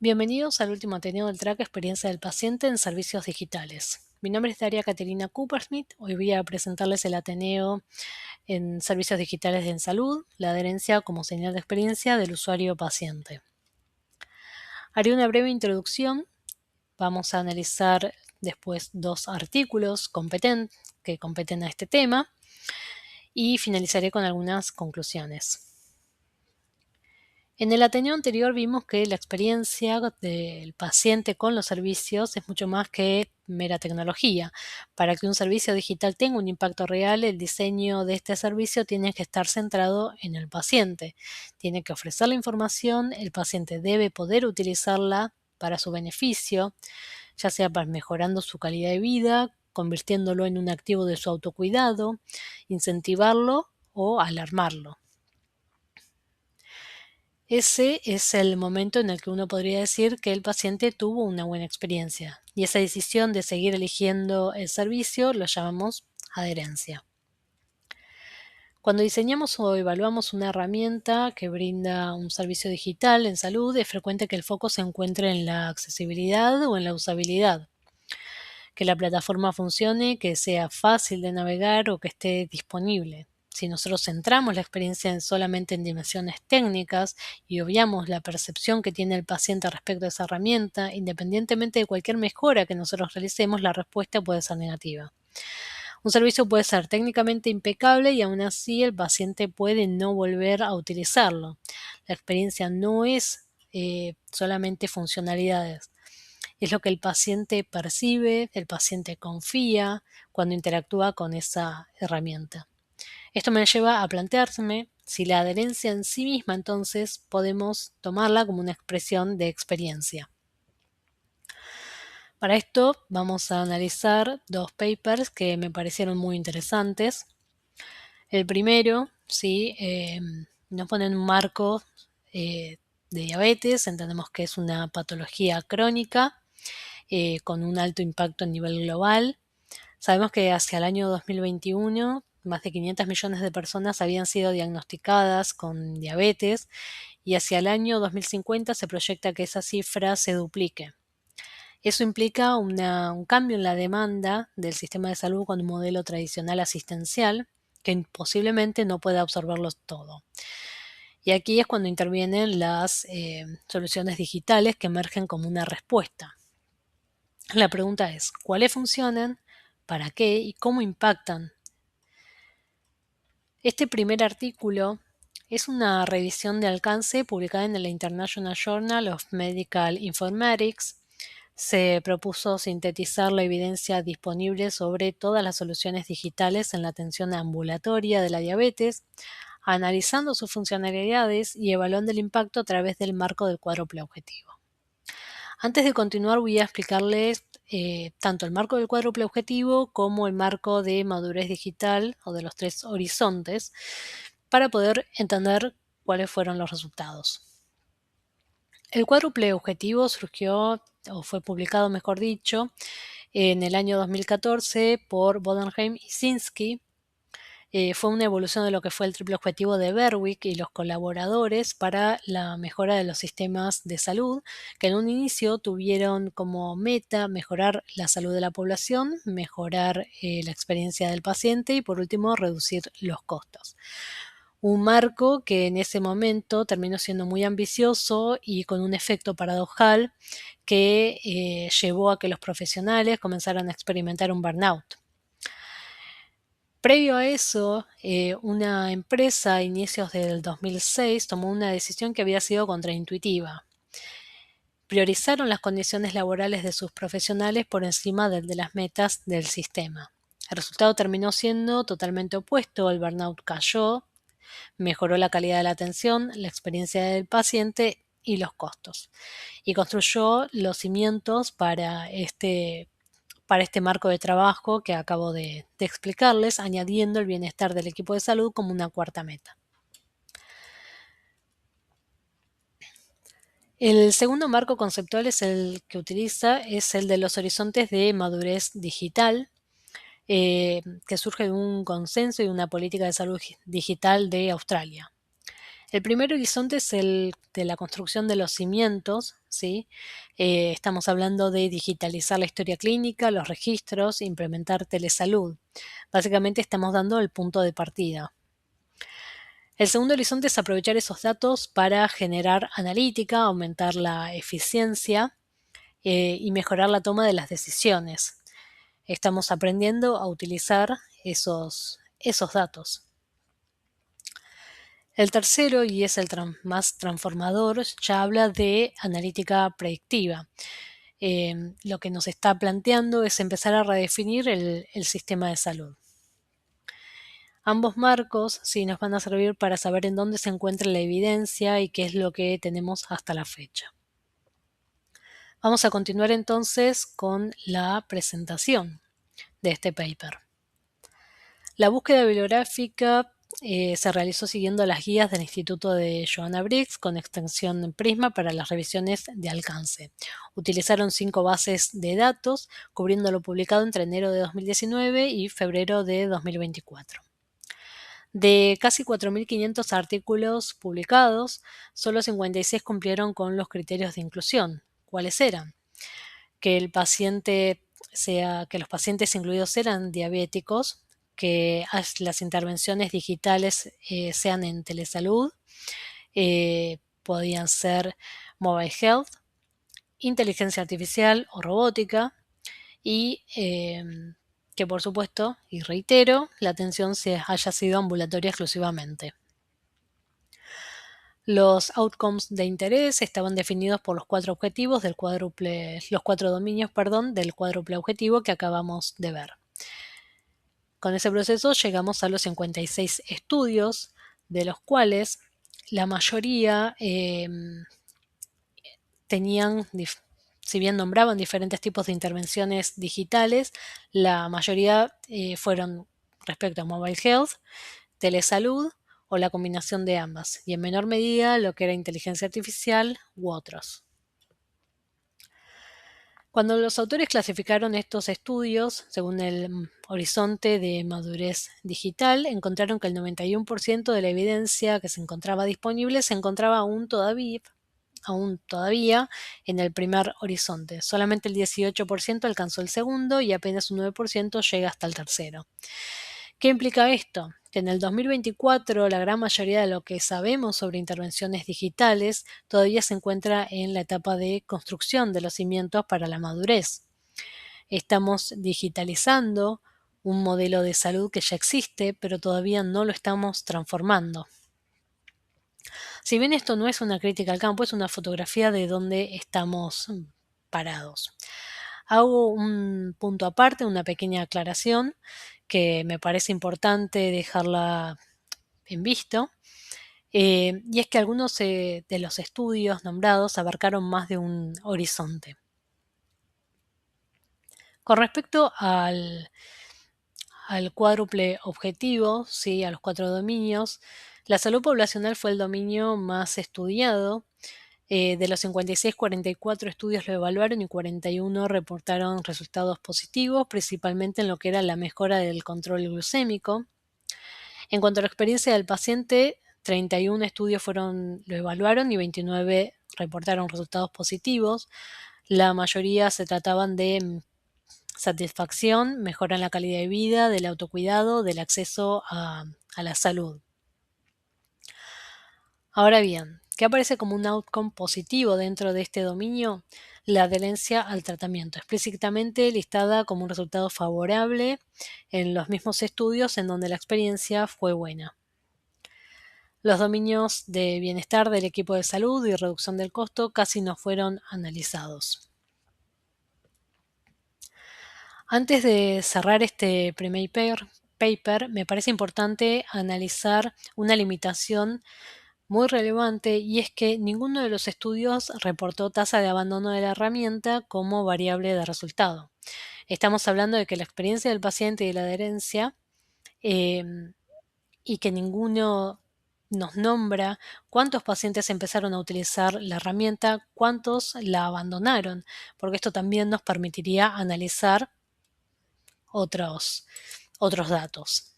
Bienvenidos al último Ateneo del Track Experiencia del Paciente en Servicios Digitales. Mi nombre es Daria Caterina Coopersmith. Hoy voy a presentarles el Ateneo en Servicios Digitales en Salud, la adherencia como señal de experiencia del usuario paciente. Haré una breve introducción. Vamos a analizar después dos artículos que competen a este tema y finalizaré con algunas conclusiones. En el Ateneo anterior vimos que la experiencia del paciente con los servicios es mucho más que mera tecnología. Para que un servicio digital tenga un impacto real, el diseño de este servicio tiene que estar centrado en el paciente. Tiene que ofrecer la información, el paciente debe poder utilizarla para su beneficio, ya sea para mejorando su calidad de vida, convirtiéndolo en un activo de su autocuidado, incentivarlo o alarmarlo. Ese es el momento en el que uno podría decir que el paciente tuvo una buena experiencia, y esa decisión de seguir eligiendo el servicio lo llamamos adherencia. Cuando diseñamos o evaluamos una herramienta que brinda un servicio digital en salud, es frecuente que el foco se encuentre en la accesibilidad o en la usabilidad. Que la plataforma funcione, que sea fácil de navegar o que esté disponible. Si nosotros centramos la experiencia solamente en dimensiones técnicas y obviamos la percepción que tiene el paciente respecto a esa herramienta, independientemente de cualquier mejora que nosotros realicemos, la respuesta puede ser negativa. Un servicio puede ser técnicamente impecable y aún así el paciente puede no volver a utilizarlo. La experiencia no es solamente funcionalidades. Es lo que el paciente percibe, el paciente confía cuando interactúa con esa herramienta. Esto me lleva a plantearme si la adherencia en sí misma entonces podemos tomarla como una expresión de experiencia. Para esto vamos a analizar dos papers que me parecieron muy interesantes. El primero, ¿sí? Nos pone en un marco de diabetes, entendemos que es una patología crónica con un alto impacto a nivel global. Sabemos que hacia el año 2021 más de 500 millones de personas habían sido diagnosticadas con diabetes y hacia el año 2050 se proyecta que esa cifra se duplique. Eso implica un cambio en la demanda del sistema de salud con un modelo tradicional asistencial que posiblemente no pueda absorberlo todo. Y aquí es cuando intervienen las soluciones digitales que emergen como una respuesta. La pregunta es, ¿cuáles funcionan? ¿Para qué? ¿Y cómo impactan? Este primer artículo es una revisión de alcance publicada en el International Journal of Medical Informatics. Se propuso sintetizar la evidencia disponible sobre todas las soluciones digitales en la atención ambulatoria de la diabetes, analizando sus funcionalidades y evaluando el impacto a través del marco del cuádruple objetivo. Antes de continuar voy a explicarles tanto el marco del cuádruple objetivo como el marco de madurez digital o de los 3 horizontes para poder entender cuáles fueron los resultados. El cuádruple objetivo surgió o fue publicado, mejor dicho, en el año 2014 por Bodenheim y Sinski. Fue una evolución de lo que fue el triple objetivo de Berwick y los colaboradores para la mejora de los sistemas de salud, que en un inicio tuvieron como meta mejorar la salud de la población, mejorar la experiencia del paciente y por último reducir los costos. Un marco que en ese momento terminó siendo muy ambicioso y con un efecto paradojal que llevó a que los profesionales comenzaran a experimentar un burnout. Previo a eso, una empresa a inicios del 2006 tomó una decisión que había sido contraintuitiva. Priorizaron las condiciones laborales de sus profesionales por encima de las metas del sistema. El resultado terminó siendo totalmente opuesto, el burnout cayó, mejoró la calidad de la atención, la experiencia del paciente y los costos. Y construyó los cimientos para este marco de trabajo que acabo de explicarles, añadiendo el bienestar del equipo de salud como una cuarta meta. El segundo marco conceptual es el que utiliza, es el de los horizontes de madurez digital, que surge de un consenso y una política de salud digital de Australia. El primer horizonte es el de la construcción de los cimientos, ¿sí? Estamos hablando de digitalizar la historia clínica, los registros, implementar telesalud. Básicamente estamos dando el punto de partida. El segundo horizonte es aprovechar esos datos para generar analítica, aumentar la eficiencia y mejorar la toma de las decisiones. Estamos aprendiendo a utilizar esos datos. El tercero, y es el más transformador, ya habla de analítica predictiva. Lo que nos está planteando es empezar a redefinir el sistema de salud. Ambos marcos sí nos van a servir para saber en dónde se encuentra la evidencia y qué es lo que tenemos hasta la fecha. Vamos a continuar entonces con la presentación de este paper. La búsqueda bibliográfica se realizó siguiendo las guías del Instituto de Joanna Briggs con extensión Prisma para las revisiones de alcance. Utilizaron 5 bases de datos, cubriendo lo publicado entre enero de 2019 y febrero de 2024. De casi 4.500 artículos publicados, solo 56 cumplieron con los criterios de inclusión. ¿Cuáles eran? Que los pacientes incluidos eran diabéticos, que las intervenciones digitales sean en telesalud, podían ser mobile health, inteligencia artificial o robótica, y que por supuesto, y reitero, la atención haya sido ambulatoria exclusivamente. Los outcomes de interés estaban definidos por los 4 objetivos los 4 dominios, del cuádruple objetivo que acabamos de ver. Con ese proceso llegamos a los 56 estudios, de los cuales la mayoría tenían, si bien nombraban diferentes tipos de intervenciones digitales, la mayoría fueron respecto a mobile health, telesalud o la combinación de ambas, y en menor medida lo que era inteligencia artificial u otros. Cuando los autores clasificaron estos estudios según el horizonte de madurez digital, encontraron que el 91% de la evidencia que se encontraba disponible se encontraba aún todavía en el primer horizonte. Solamente el 18% alcanzó el segundo y apenas un 9% llega hasta el tercero. ¿Qué implica esto? Que en el 2024 la gran mayoría de lo que sabemos sobre intervenciones digitales todavía se encuentra en la etapa de construcción de los cimientos para la madurez. Estamos digitalizando un modelo de salud que ya existe, pero todavía no lo estamos transformando. Si bien esto no es una crítica al campo, es una fotografía de dónde estamos parados. Hago un punto aparte, una pequeña aclaración que me parece importante dejarla en visto, y es que algunos de los estudios nombrados abarcaron más de un horizonte. Con respecto al cuádruple objetivo, ¿sí? A los 4 dominios, la salud poblacional fue el dominio más estudiado. De los 56, 44 estudios lo evaluaron y 41 reportaron resultados positivos, principalmente en lo que era la mejora del control glucémico. En cuanto a la experiencia del paciente, 31 estudios lo evaluaron y 29 reportaron resultados positivos. La mayoría se trataban de satisfacción, mejora en la calidad de vida, del autocuidado, del acceso a la salud. Ahora bien, ¿qué aparece como un outcome positivo dentro de este dominio? La adherencia al tratamiento, explícitamente listada como un resultado favorable en los mismos estudios en donde la experiencia fue buena. Los dominios de bienestar del equipo de salud y reducción del costo casi no fueron analizados. Antes de cerrar este primer paper, me parece importante analizar una limitación muy relevante, y es que ninguno de los estudios reportó tasa de abandono de la herramienta como variable de resultado. Estamos hablando de que la experiencia del paciente y la adherencia, y que ninguno nos nombra cuántos pacientes empezaron a utilizar la herramienta, cuántos la abandonaron, porque esto también nos permitiría analizar otros datos.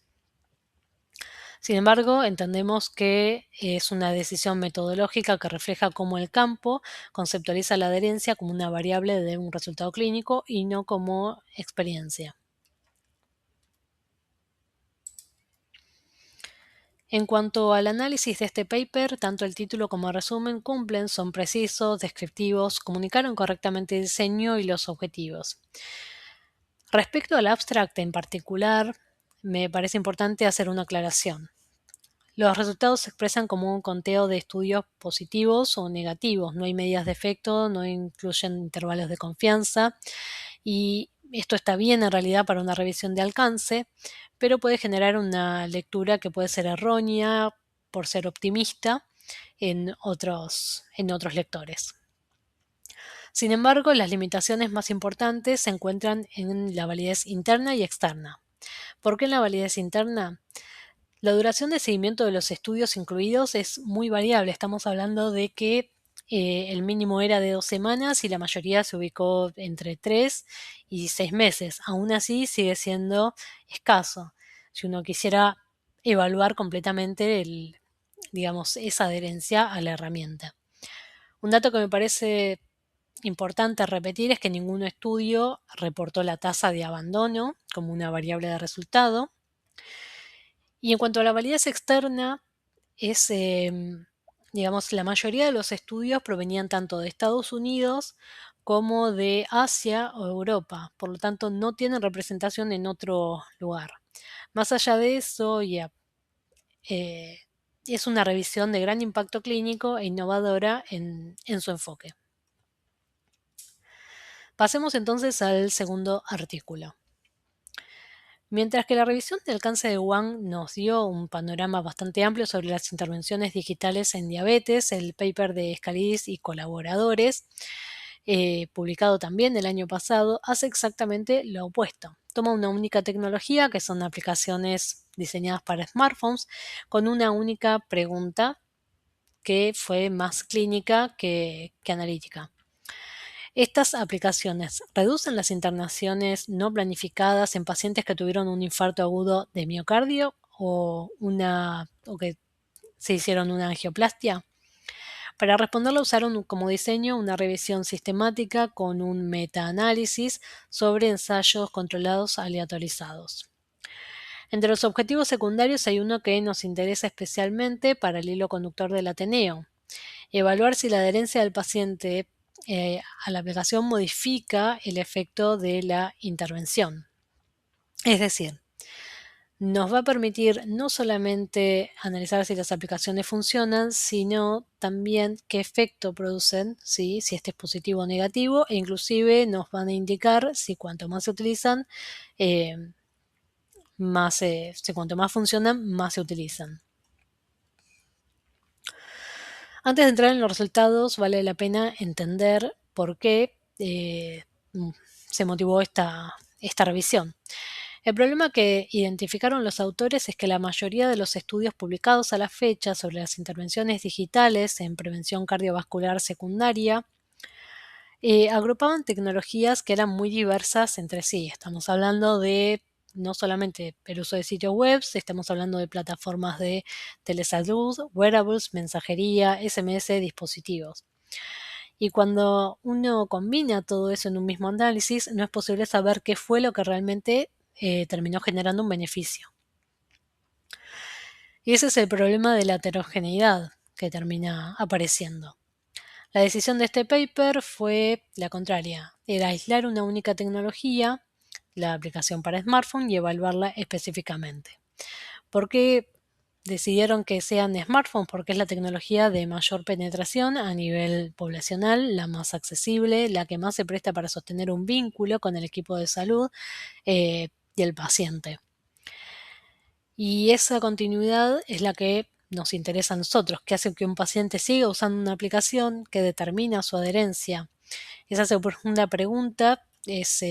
Sin embargo, entendemos que es una decisión metodológica que refleja cómo el campo conceptualiza la adherencia como una variable de un resultado clínico y no como experiencia. En cuanto al análisis de este paper, tanto el título como el resumen cumplen, son precisos, descriptivos, comunicaron correctamente el diseño y los objetivos. Respecto al abstract en particular, me parece importante hacer una aclaración. Los resultados se expresan como un conteo de estudios positivos o negativos. No hay medidas de efecto, no incluyen intervalos de confianza y esto está bien en realidad para una revisión de alcance, pero puede generar una lectura que puede ser errónea por ser optimista en otros lectores. Sin embargo, las limitaciones más importantes se encuentran en la validez interna y externa. ¿Por qué en la validez interna? La duración de seguimiento de los estudios incluidos es muy variable. Estamos hablando de que el mínimo era de 2 semanas y la mayoría se ubicó entre 3 y 6 meses. Aún así sigue siendo escaso. Si uno quisiera evaluar completamente digamos, esa adherencia a la herramienta. Un dato que me parece importante repetir es que ningún estudio reportó la tasa de abandono como una variable de resultado. Y en cuanto a la validez externa, es, digamos, la mayoría de los estudios provenían tanto de Estados Unidos como de Asia o Europa, por lo tanto no tienen representación en otro lugar. Más allá de eso, eh, es una revisión de gran impacto clínico e innovadora en su enfoque. Pasemos entonces al segundo artículo. Mientras que la revisión de alcance de Wang nos dio un panorama bastante amplio sobre las intervenciones digitales en diabetes, el paper de Scalidis y colaboradores, publicado también el año pasado, hace exactamente lo opuesto. Toma una única tecnología, que son aplicaciones diseñadas para smartphones, con una única pregunta que fue más clínica que analítica. Estas aplicaciones reducen las internaciones no planificadas en pacientes que tuvieron un infarto agudo de miocardio o que se hicieron una angioplastia. Para responderlo usaron como diseño una revisión sistemática con un metaanálisis sobre ensayos controlados aleatorizados. Entre los objetivos secundarios hay uno que nos interesa especialmente para el hilo conductor del Ateneo: evaluar si la adherencia del paciente a la aplicación modifica el efecto de la intervención. Es decir, nos va a permitir no solamente analizar si las aplicaciones funcionan, sino también qué efecto producen, ¿sí? Si este es positivo o negativo, e inclusive nos van a indicar si cuanto más se utilizan, eh, si cuanto más funcionan, más se utilizan. Antes de entrar en los resultados, vale la pena entender por qué se motivó esta revisión. El problema que identificaron los autores es que la mayoría de los estudios publicados a la fecha sobre las intervenciones digitales en prevención cardiovascular secundaria agrupaban tecnologías que eran muy diversas entre sí. Estamos hablando de no solamente el uso de sitios web, estamos hablando de plataformas de telesalud, wearables, mensajería, SMS, dispositivos. Y cuando uno combina todo eso en un mismo análisis, no es posible saber qué fue lo que realmente terminó generando un beneficio. Y ese es el problema de la heterogeneidad que termina apareciendo. La decisión de este paper fue la contraria: era aislar una única tecnología, la aplicación para smartphone, y evaluarla específicamente. ¿Por qué decidieron que sean smartphones? Porque es la tecnología de mayor penetración a nivel poblacional, la más accesible, la que más se presta para sostener un vínculo con el equipo de salud y el paciente. Y esa continuidad es la que nos interesa a nosotros, que hace que un paciente siga usando una aplicación, que determina su adherencia. Esa segunda pregunta es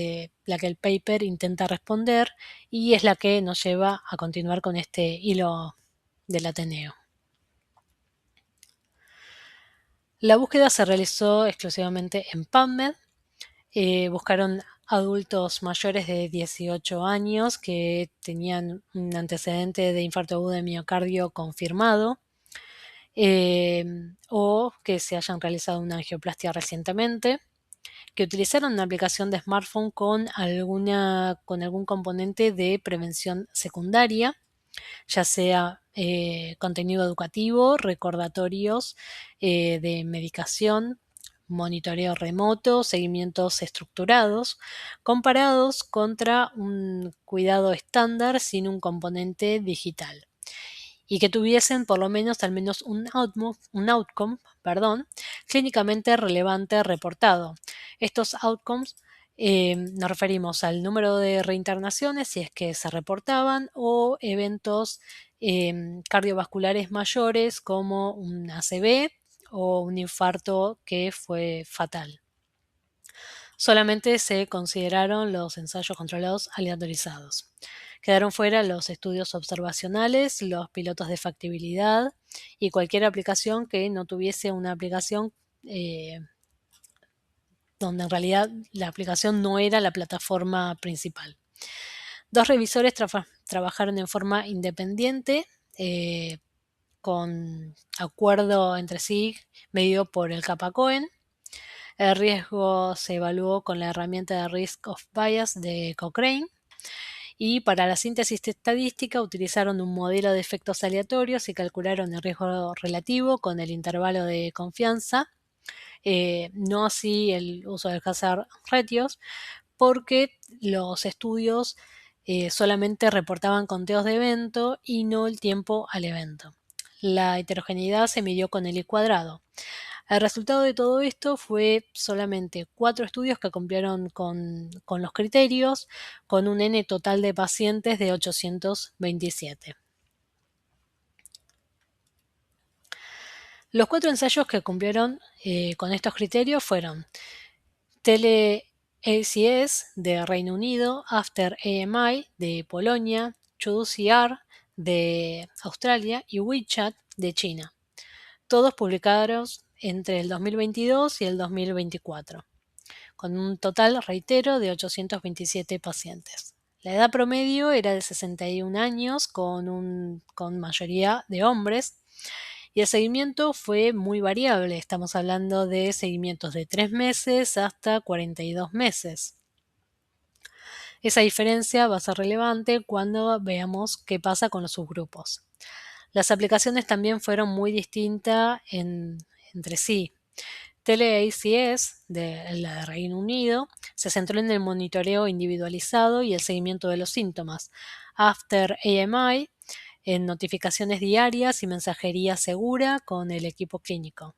la que el paper intenta responder y es la que nos lleva a continuar con este hilo del Ateneo. La búsqueda se realizó exclusivamente en PubMed. Buscaron adultos mayores de 18 años que tenían un antecedente de infarto agudo de miocardio confirmado, o que se hayan realizado una angioplastia recientemente, que utilizaron una aplicación de smartphone con algún componente de prevención secundaria, ya sea contenido educativo, recordatorios de medicación, monitoreo remoto, seguimientos estructurados, comparados contra un cuidado estándar sin un componente digital, y que tuviesen por lo menos al menos un outcome, clínicamente relevante reportado. Estos outcomes nos referimos al número de reinternaciones, si es que se reportaban, o eventos cardiovasculares mayores como un ACV o un infarto que fue fatal. Solamente se consideraron los ensayos controlados aleatorizados. Quedaron fuera los estudios observacionales, los pilotos de factibilidad y cualquier aplicación que no tuviese una aplicación donde en realidad la aplicación no era la plataforma principal. Dos revisores trabajaron en forma independiente, con acuerdo entre sí medido por el kappa Cohen. El riesgo se evaluó con la herramienta de Risk of Bias de Cochrane, y para la síntesis estadística utilizaron un modelo de efectos aleatorios y calcularon el riesgo relativo con el intervalo de confianza, no así el uso del hazard ratios, porque los estudios solamente reportaban conteos de evento y no el tiempo al evento. La heterogeneidad se midió con el I cuadrado. El resultado de todo esto fue solamente 4 estudios que cumplieron con los criterios, con un N total de pacientes de 827. Los 4 ensayos que cumplieron con estos criterios fueron Tele-ACS de Reino Unido, After AMI de Polonia, CHUDU-CR de Australia y WeChat de China. Todos publicados entre el 2022 y el 2024, con un total, reitero, de 827 pacientes. La edad promedio era de 61 años, con mayoría de hombres, y el seguimiento fue muy variable. Estamos hablando de seguimientos de 3 meses hasta 42 meses. Esa diferencia va a ser relevante cuando veamos qué pasa con los subgrupos. Las aplicaciones también fueron muy distintas entre sí. Tele-ACS, la de Reino Unido, se centró en el monitoreo individualizado y el seguimiento de los síntomas. After AMI, en notificaciones diarias y mensajería segura con el equipo clínico.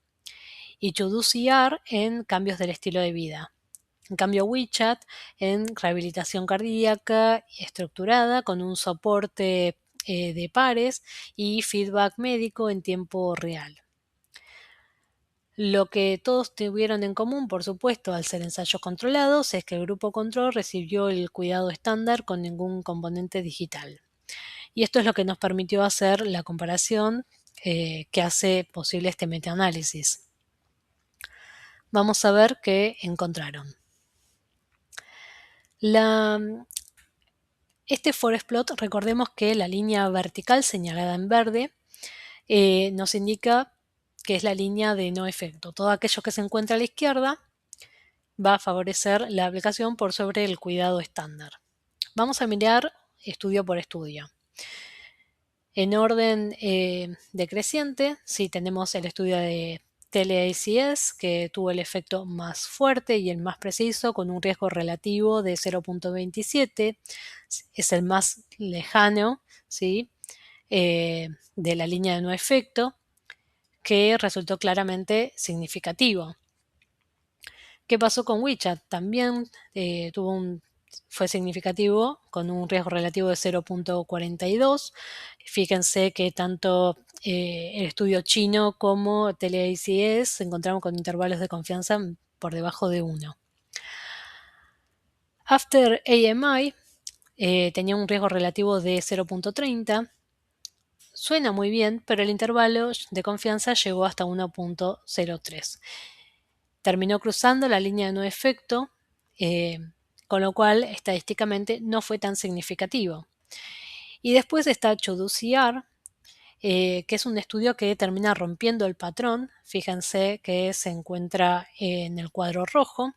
Y CHUDU-CR en cambios del estilo de vida. En cambio, WeChat en rehabilitación cardíaca estructurada con un soporte de pares y feedback médico en tiempo real. Lo que todos tuvieron en común, por supuesto, al ser ensayos controlados, es que el grupo control recibió el cuidado estándar con ningún componente digital. Y esto es lo que nos permitió hacer la comparación que hace posible este metaanálisis. Vamos a ver qué encontraron. Este forest plot, recordemos que la línea vertical señalada en verde nos indica que es la línea de no efecto. Todo aquello que se encuentra a la izquierda va a favorecer la aplicación por sobre el cuidado estándar. Vamos a mirar estudio por estudio. En orden decreciente, sí tenemos el estudio de Tele-ACS, que tuvo el efecto más fuerte y el más preciso, con un riesgo relativo de 0.27. Es el más lejano, ¿sí? De la línea de no efecto, que resultó claramente significativo. ¿Qué pasó con WeChat? También fue significativo, con un riesgo relativo de 0.42. Fíjense que tanto el estudio chino como Tele-ACS se encontraron con intervalos de confianza por debajo de 1. After AMI tenía un riesgo relativo de 0.30. Suena muy bien, pero el intervalo de confianza llegó hasta 1.03. Terminó cruzando la línea de no efecto con lo cual estadísticamente no fue tan significativo. Y después está CHODU-CR, que es un estudio que termina rompiendo el patrón. Fíjense que se encuentra en el cuadro rojo,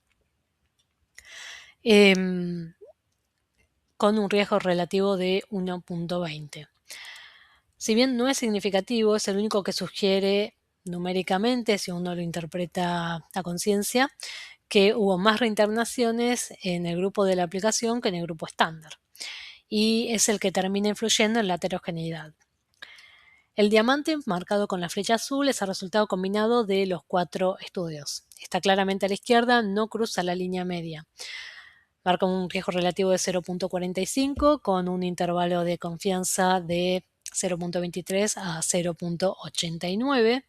con un riesgo relativo de 1.20. Si bien no es significativo, es el único que sugiere numéricamente, si uno lo interpreta a conciencia, que hubo más reinternaciones en el grupo de la aplicación que en el grupo estándar. Y es el que termina influyendo en la heterogeneidad. El diamante, marcado con la flecha azul, es el resultado combinado de los 4 estudios. Está claramente a la izquierda, no cruza la línea media. Marca un riesgo relativo de 0.45 con un intervalo de confianza de 0.23 a 0.89,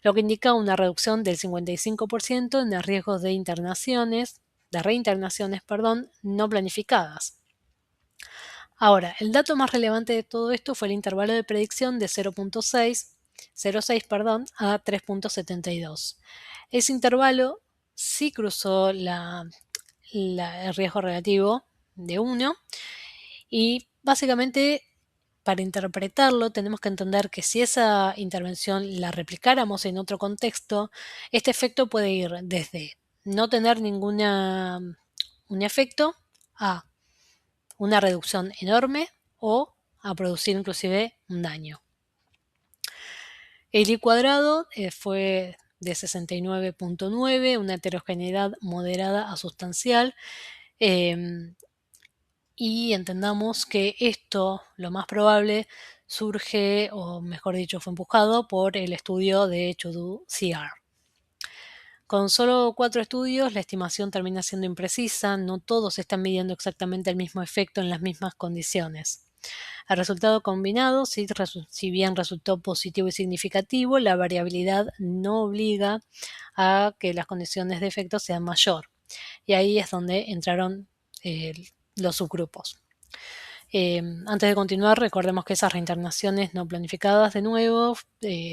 lo que indica una reducción del 55% en el riesgo de reinternaciones, no planificadas. Ahora, el dato más relevante de todo esto fue el intervalo de predicción de 0.6 a 3.72. Ese intervalo sí cruzó el riesgo relativo de 1 y básicamente para interpretarlo tenemos que entender que si esa intervención la replicáramos en otro contexto, este efecto puede ir desde no tener un efecto a una reducción enorme o a producir inclusive un daño. El I cuadrado fue de 69.9, una heterogeneidad moderada a sustancial, y entendamos que esto, lo más probable, surge, o mejor dicho, fue empujado por el estudio de CHODU-CR. Con solo 4 estudios, la estimación termina siendo imprecisa, no todos están midiendo exactamente el mismo efecto en las mismas condiciones. El resultado combinado, si bien resultó positivo y significativo, la variabilidad no obliga a que las condiciones de efecto sean mayor. Y ahí es donde entraron los subgrupos. Antes de continuar, recordemos que esas reinternaciones no planificadas, de nuevo,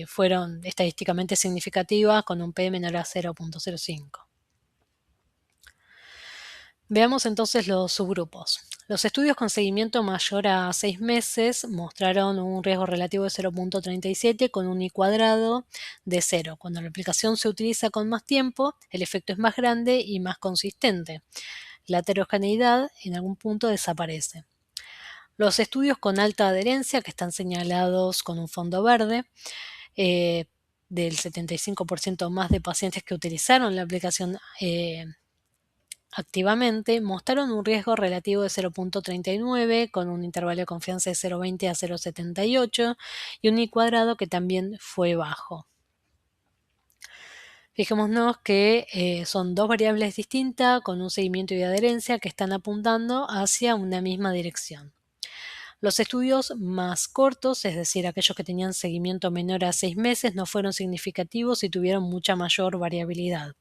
fueron estadísticamente significativas con un P menor a 0.05. Veamos entonces los subgrupos. Los estudios con seguimiento mayor a 6 meses mostraron un riesgo relativo de 0.37 con un I cuadrado de 0. Cuando la aplicación se utiliza con más tiempo, el efecto es más grande y más consistente. La heterogeneidad en algún punto desaparece. Los estudios con alta adherencia, que están señalados con un fondo verde, del 75% más de pacientes que utilizaron la aplicación activamente, mostraron un riesgo relativo de 0.39 con un intervalo de confianza de 0.20 a 0.78 y un I cuadrado que también fue bajo. Fijémonos que son dos variables distintas con un seguimiento y adherencia que están apuntando hacia una misma dirección. Los estudios más cortos, es decir, aquellos que tenían seguimiento menor a 6 meses, no fueron significativos y tuvieron mucha mayor variabilidad.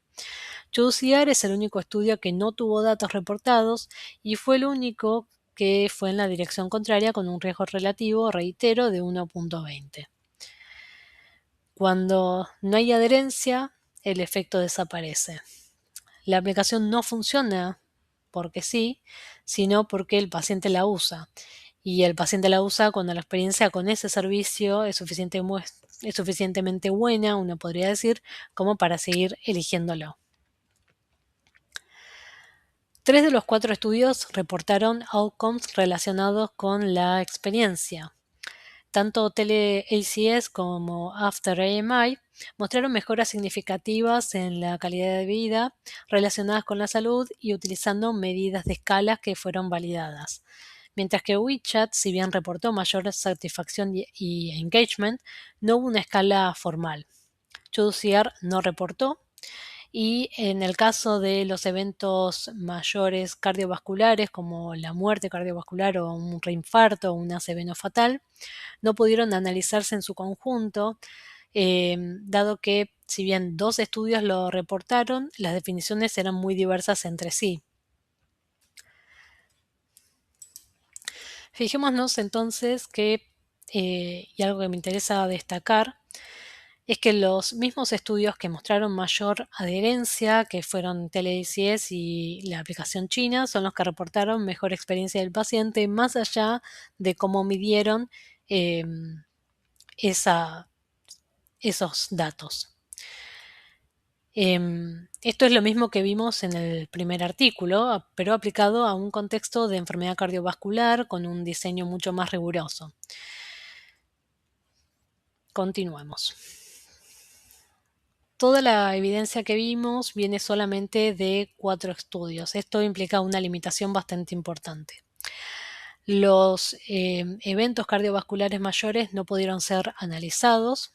CHODU-CR es el único estudio que no tuvo datos reportados y fue el único que fue en la dirección contraria con un riesgo relativo, reitero, de 1.20. Cuando no hay adherencia, el efecto desaparece. La aplicación no funciona porque sí, sino porque el paciente la usa. Y el paciente la usa cuando la experiencia con ese servicio es suficientemente buena, uno podría decir, como para seguir eligiéndolo. 3 de los 4 estudios reportaron outcomes relacionados con la experiencia. Tanto Tele-ACS como After AMI mostraron mejoras significativas en la calidad de vida relacionadas con la salud y utilizando medidas de escalas que fueron validadas. Mientras que WeChat, si bien reportó mayor satisfacción y engagement, no hubo una escala formal. CHODU-CR no reportó. Y en el caso de los eventos mayores cardiovasculares, como la muerte cardiovascular o un reinfarto o un ACV no fatal, no pudieron analizarse en su conjunto, dado que si bien 2 estudios lo reportaron, las definiciones eran muy diversas entre sí. Fijémonos entonces que, y algo que me interesa destacar, es que los mismos estudios que mostraron mayor adherencia, que fueron TeleDCS y la aplicación china, son los que reportaron mejor experiencia del paciente, más allá de cómo midieron esa, esos datos. Esto es lo mismo que vimos en el primer artículo, pero aplicado a un contexto de enfermedad cardiovascular con un diseño mucho más riguroso. Continuemos. Toda la evidencia que vimos viene solamente de 4 estudios. Esto implica una limitación bastante importante. Los eventos cardiovasculares mayores no pudieron ser analizados.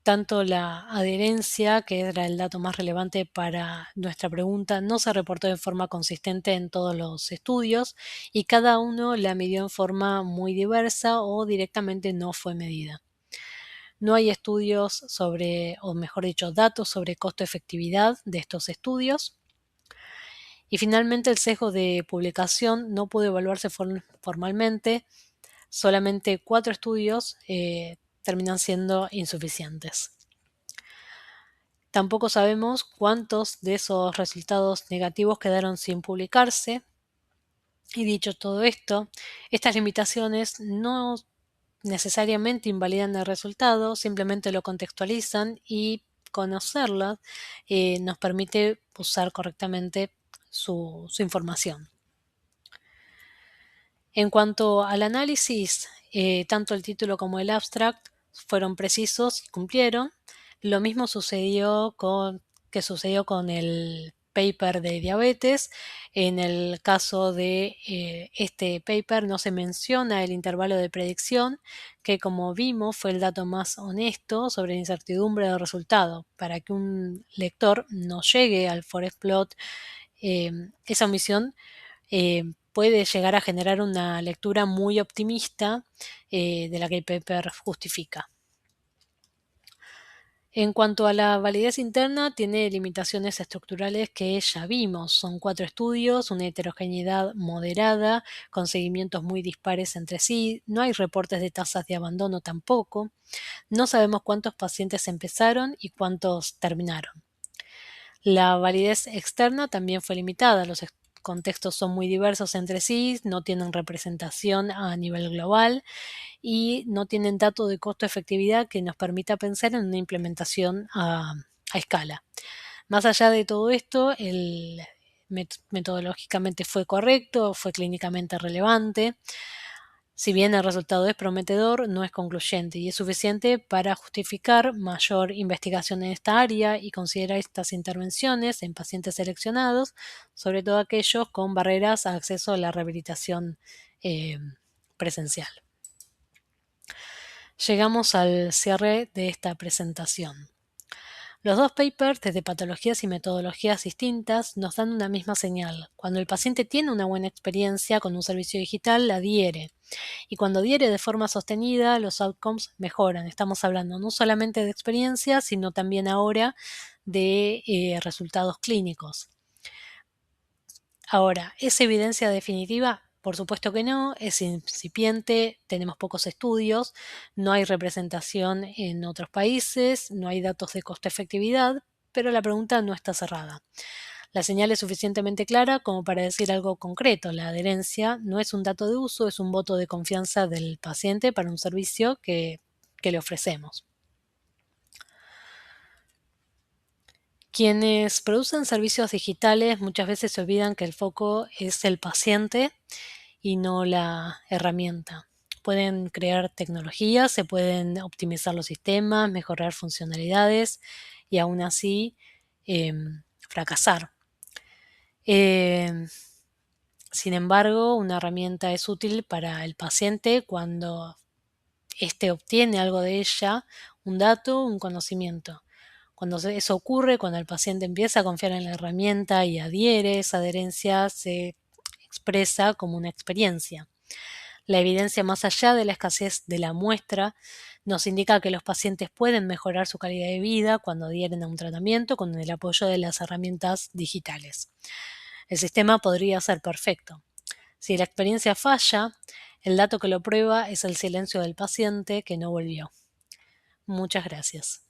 Tanto la adherencia, que era el dato más relevante para nuestra pregunta, no se reportó de forma consistente en todos los estudios y cada uno la midió en forma muy diversa o directamente no fue medida. No hay estudios sobre, o mejor dicho, datos sobre costo-efectividad de estos estudios. Y finalmente el sesgo de publicación no pudo evaluarse formalmente. Solamente 4 estudios terminan siendo insuficientes. Tampoco sabemos cuántos de esos resultados negativos quedaron sin publicarse. Y dicho todo esto, estas limitaciones no necesariamente invalidan el resultado, simplemente lo contextualizan y conocerlas nos permite usar correctamente su información. En cuanto al análisis, tanto el título como el abstract fueron precisos y cumplieron. Lo mismo sucedió con el paper de diabetes. En el caso de este paper no se menciona el intervalo de predicción, que como vimos fue el dato más honesto sobre la incertidumbre del resultado. Para que un lector no llegue al forest plot, esa omisión puede llegar a generar una lectura muy optimista de la que el paper justifica. En cuanto a la validez interna, tiene limitaciones estructurales que ya vimos. Son 4 estudios, una heterogeneidad moderada, con seguimientos muy dispares entre sí. No hay reportes de tasas de abandono tampoco. No sabemos cuántos pacientes empezaron y cuántos terminaron. La validez externa también fue limitada. Los contextos son muy diversos entre sí, no tienen representación a nivel global y no tienen dato de costo-efectividad que nos permita pensar en una implementación a escala. Más allá de todo esto, metodológicamente fue correcto, fue clínicamente relevante. Si bien el resultado es prometedor, no es concluyente y es suficiente para justificar mayor investigación en esta área y considerar estas intervenciones en pacientes seleccionados, sobre todo aquellos con barreras a acceso a la rehabilitación presencial. Llegamos al cierre de esta presentación. Los 2 papers, desde patologías y metodologías distintas, nos dan una misma señal. Cuando el paciente tiene una buena experiencia con un servicio digital, la adhiere. Y cuando adhiere de forma sostenida, los outcomes mejoran. Estamos hablando no solamente de experiencia, sino también ahora de resultados clínicos. Ahora, ¿es evidencia definitiva? Por supuesto que no, es incipiente, tenemos pocos estudios, no hay representación en otros países, no hay datos de costo-efectividad, pero la pregunta no está cerrada. La señal es suficientemente clara como para decir algo concreto. La adherencia no es un dato de uso, es un voto de confianza del paciente para un servicio que le ofrecemos. Quienes producen servicios digitales muchas veces se olvidan que el foco es el paciente y no la herramienta. Pueden crear tecnologías, se pueden optimizar los sistemas, mejorar funcionalidades y aún así fracasar. Sin embargo, una herramienta es útil para el paciente cuando éste obtiene algo de ella, un dato, un conocimiento. Cuando eso ocurre, cuando el paciente empieza a confiar en la herramienta y adhiere, esa adherencia se expresa como una experiencia. La evidencia más allá de la escasez de la muestra nos indica que los pacientes pueden mejorar su calidad de vida cuando adhieren a un tratamiento con el apoyo de las herramientas digitales. El sistema podría ser perfecto. Si la experiencia falla, el dato que lo prueba es el silencio del paciente que no volvió. Muchas gracias.